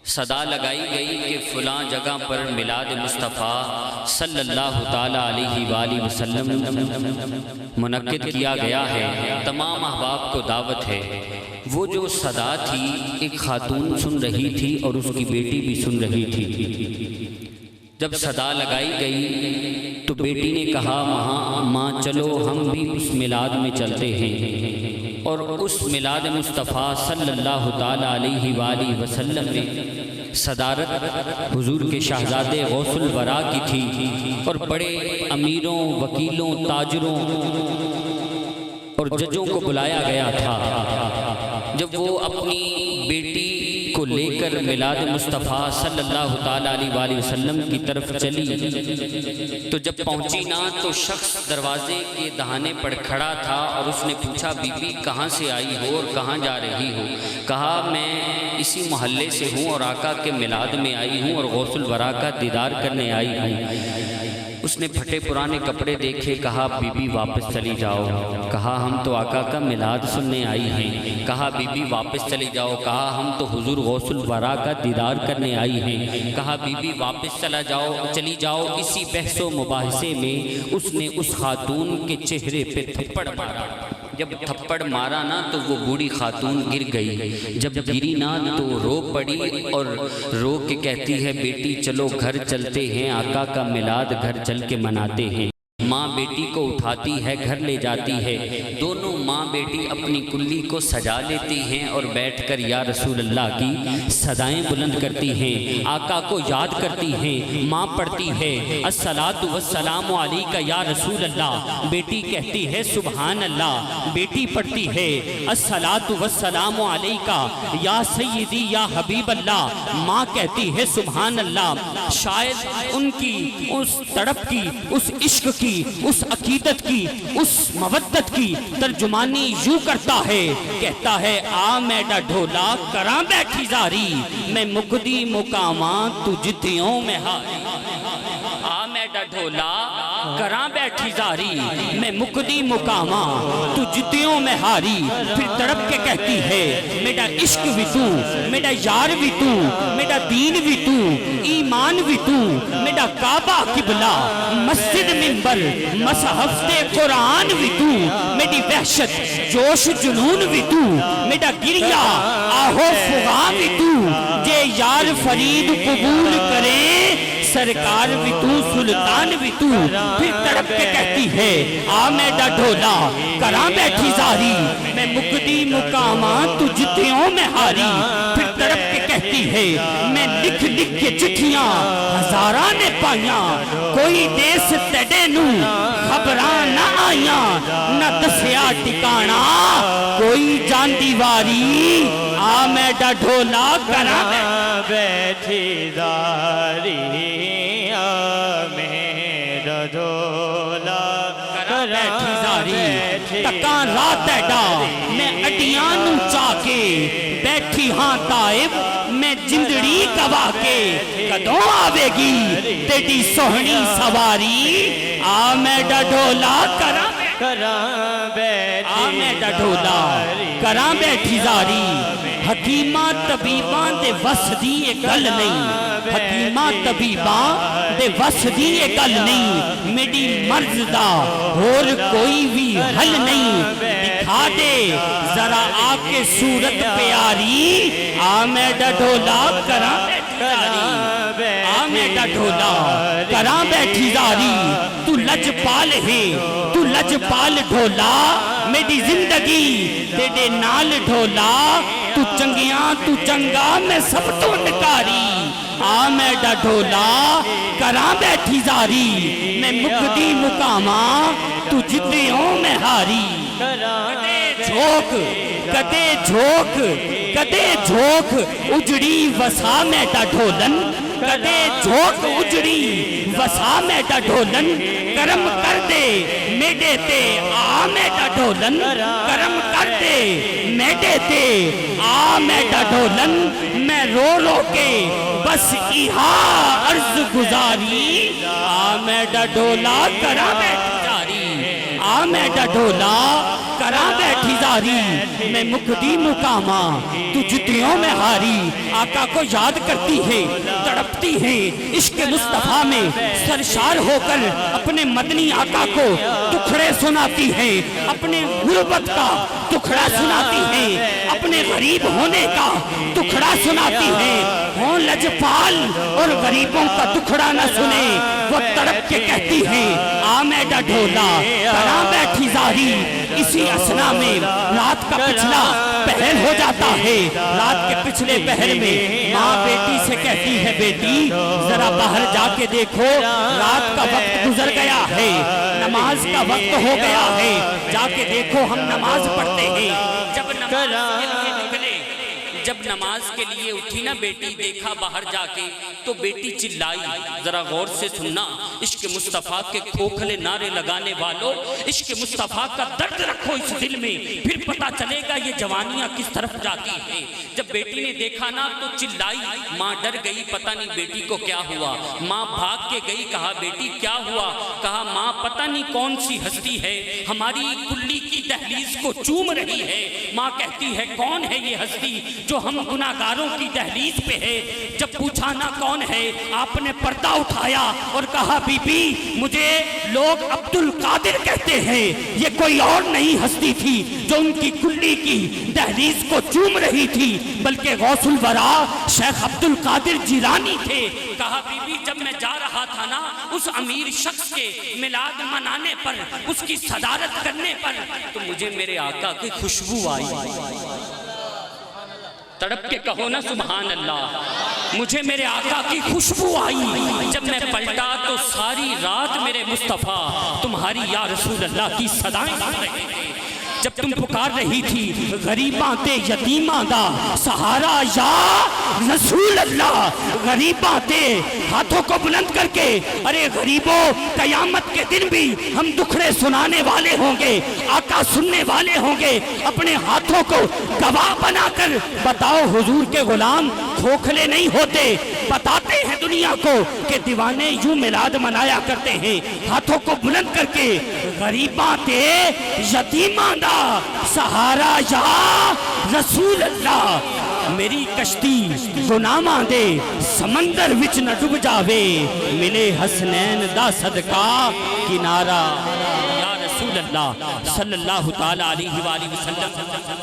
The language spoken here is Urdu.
صدا لگائی گئی کہ فلاں جگہ پر میلاد مصطفیٰ صلی اللہ تعالیٰ علیہ وآلہ وسلم منعقد کیا گیا ہے، تمام احباب کو دعوت ہے۔ وہ جو صدا تھی ایک خاتون سن رہی تھی اور اس کی بیٹی بھی سن رہی تھی۔ جب صدا لگائی گئی تو بیٹی نے کہا ماں چلو ہم بھی اس میلاد میں چلتے ہیں، اور اس میلاد مصطفیٰ صلی اللہ تعالیٰ علیہ وآلہ وسلم میں صدارت حضور کے شہزادے غوث الورا کی تھی، اور بڑے امیروں، وکیلوں، تاجروں اور ججوں کو بلایا گیا تھا۔ جب وہ اپنی بیٹی کو لے کر میلاد مصطفیٰ صلی اللہ تعالیٰ علیہ وآلہ وسلم کی طرف چلی تو جب پہنچی نا تو شخص دروازے کے دہانے پر کھڑا تھا، اور اس نے پوچھا بی بی کہاں سے آئی ہو اور کہاں جا رہی ہو؟ کہا میں اسی محلے سے ہوں اور آقا کے میلاد میں آئی ہوں اور غوث الورا کا دیدار کرنے آئی ہوں۔ اس نے پھٹے پرانے کپڑے دیکھے، کہا بی بی واپس چلی جاؤ۔ کہا ہم تو آقا کا میلاد سننے آئی ہیں۔ کہا بی بی واپس چلی جاؤ۔ کہا ہم تو حضور غوث الورا کا دیدار کرنے آئی ہیں۔ کہا بی بی واپس چلی جاؤ۔ اسی بحث و مباحثے میں اس نے اس خاتون کے چہرے پہ تھپڑ مارا۔ جب تھپڑ مارا نا تو وہ بوڑھی خاتون گر گئی۔ جب گری نا تو رو پڑی اور رو کے کہتی ہے بیٹی چلو گھر چلتے ہیں، آقا کا میلاد گھر چل کے مناتے ہیں۔ ماں بیٹی کو اٹھاتی ہے، گھر لے جاتی ہے۔ دونوں ماں بیٹی اپنی کلی کو سجا لیتی ہیں اور بیٹھ کر یا رسول اللہ کی صدائیں بلند کرتی ہیں، آقا کو یاد کرتی ہیں۔ ماں پڑھتی ہے الصلاۃ والسلام علیک یا رسول اللہ، بیٹی کہتی ہے سبحان اللہ۔ بیٹی پڑھتی ہے الصلاۃ والسلام علیک یا سیدی یا حبیب اللہ، ماں کہتی ہے سبحان اللہ۔ شاید ان کی اس تڑپ کی، اس عشق کی، اس عقیدت کی، اس مودت کی ترجمانی یوں کرتا ہے، کہتا ہے آ میڈا ڈھولا کراں بیٹھی زاری، میں مکدی مقاماں تو جتیوں میں ہاری۔ آ میڈا ڈھولا کراں بیٹھی زاری، میں مکدی مقاماں تو جتیوں میں ہاری۔ پھر تڑپ کے کہتی ہے میڈا عشق بھی تو، میڈا یار بھی تو، میڈا دین بھی تو، ایمان بھی تو، میڈا کعبہ قبلہ مسجد منبر مصحف تے قرآن بھی تو، میری وحشت جوش جنون بھی تو، میڈا گریا آہو فغاں بھی تو، جے یار فرید قبول کرے سرکار بھی تو، سلطان بھی تو۔ پھر تڑپ کے کہتی ہے آ میڈا ڈھولا کراں بیٹھی زاری، میں مکدی مقامات تو جتیوں میں ہاری۔ پھر تڑپ کے کہتی ہے میں لکھ لکھ کے چٹھیاں ہزاراں نے پائیاں، کوئی دیس تیڈے نو خبراں نہ آئیاں، نہ دسیا ٹکانا کوئی جان دیواری، آ میڈا ڈھولا کراں بیٹھی زاری، میرا ڈھولا کراں بیٹھی زاری۔ تکاں رات ایڈا میں اڈیاں نو چاکے، بیٹھی ہاں طائب میں جندڑی کوا کے، کدوں آوے گی تیری سوہنی سواری، آ میڈا ڈھولا کراں کراں بیٹھی زاری۔ حکیماں طبیباں دے وس دی یہ گل نہیں، حکیماں طبیباں دے وس دی یہ گل نہیں، میری مرض دا اور کوئی بھی حل نہیں، دکھا دے ذرا آ کے صورت پیاری، آ میڈا ڈھولا کراں بیٹھی زاری، آ میڈا ڈھولا کراں بیٹھی زاری۔ تو لجپال ہے، تو لجپال ڈھولا، میری زندگی تیرے نال ڈھولا، تو چنگیاں تو چنگا میں سب تو نکاری، آ میڈا ڈھولا کراں بیٹھی زاری، میں مکدی مقاماں تو جتیوں میں ہاری۔ جھوک کدے جھوک کدے جھوک اجڑی وسا میڈا ڈھولن، کدے جھوک اجڑی وسا میڈا ڈھولن، کرم کر دے میڈے تے آ میڈا ڈھولن، کرم کر دے میڈے تے آ میڈا ڈھولن، میں رو رو کے بس ایہا عرض گزاری، آ میڈا ڈھولا کراں بیٹھی زاری، آ میڈا ڈھولا کراں بیٹھی زاری میں مکدی مقامہ تو جتیوں میں ہاری آقا کو یاد کرتی ہے تڑپتی ہے عشق مصطفیٰ میں سرشار ہو کر اپنے مدنی آقا کو دکھڑے سناتی ہے اپنے غربت کا دکھڑا سناتی ہے اپنے غریب ہونے کا دکھڑا سناتی ہے ہوں لجپال اور غریبوں کا دکھڑا نہ سنے وہ تڑپ کے کہتی ہے آ میڈا ڈھولا کراں بیٹھی زاری اسی اسنا میں رات کا پچھلا پہر ہو جاتا ہے رات کے پچھلے پہر میں ماں بیٹی سے کہتی ہے بیٹی ذرا باہر جا کے دیکھو رات کا وقت گزر گیا ہے نماز کا وقت ہو گیا ہے جا کے دیکھو ہم نماز پڑھتے ہیں جب نماز کے لیے اٹھی نا بیٹی دیکھا باہر جا کے تو بیٹی چلائی ذرا غور سے سننا عشق مصطفیٰ کے کھوکھلے نعرے لگانے والوں عشق مصطفیٰ کا درد رکھو اس دل میں پھر پتا چلے گا یہ جوانیاں کس طرف جاتی ہیں جب بیٹی نے دیکھا نا تو چلائی ماں ڈر گئی پتہ نہیں بیٹی کو کیا ہوا ماں بھاگ کے گئی کہا بیٹی کیا ہوا کہا ماں پتہ نہیں کون سی ہستی ہے ہماری کلی کی دہلیز کو چوم رہی ہے ماں کہتی ہے کون ہے یہ ہستی جو ہم گناہگاروں کی دہلیز پہ ہے جب پوچھا نہ کون ہے آپ نے پردہ اٹھایا اور کہا بی بی مجھے لوگ عبد القادر کہتے ہیں یہ کوئی اور نہیں ہستی تھی جو ان کی کلی کی دہلیز کو چوم رہی تھی بلکہ غوث الورا شیخ عبد القادر جیلانی تھے کہا بی بی جب میں جا رہا تھا نا اس امیر شخص کے میلاد منانے پر اس کی صدارت کرنے پر تو مجھے میرے آقا کی خوشبو آئی تڑپ کے کہو نا سبحان اللہ مجھے میرے آقا کی خوشبو آئی جب میں پلٹا تو ساری رات میرے مصطفیٰ تمہاری یا رسول اللہ کی صدائیں سن رہے تھے جب تم پکار رہی تھی غریباں تے یتیماں دا سہارا یا رسول اللہ غریباں تے ہاتھوں کو بلند کر کے ارے غریبوں قیامت کے دن بھی ہم دکھڑے سنانے والے ہوں گے آقا سننے والے ہوں گے اپنے ہاتھوں کو گواہ بنا کر بتاؤ حضور کے غلام کھوکھلے نہیں ہوتے بتاتے ہیں دنیا کو کہ دیوانے یوں میلاد منایا کرتے ہیں ہاتھوں کو بلند کر کے غریباں تے یتیماں دا سہارا یا رسول اللہ میری کشتی گناہاں دے سمندر وچ نہ ڈوب جاوے ملے حسنین دا صدقہ کنارہ یا رسول اللہ صلی اللہ تعالی علیہ وآلہ وسلم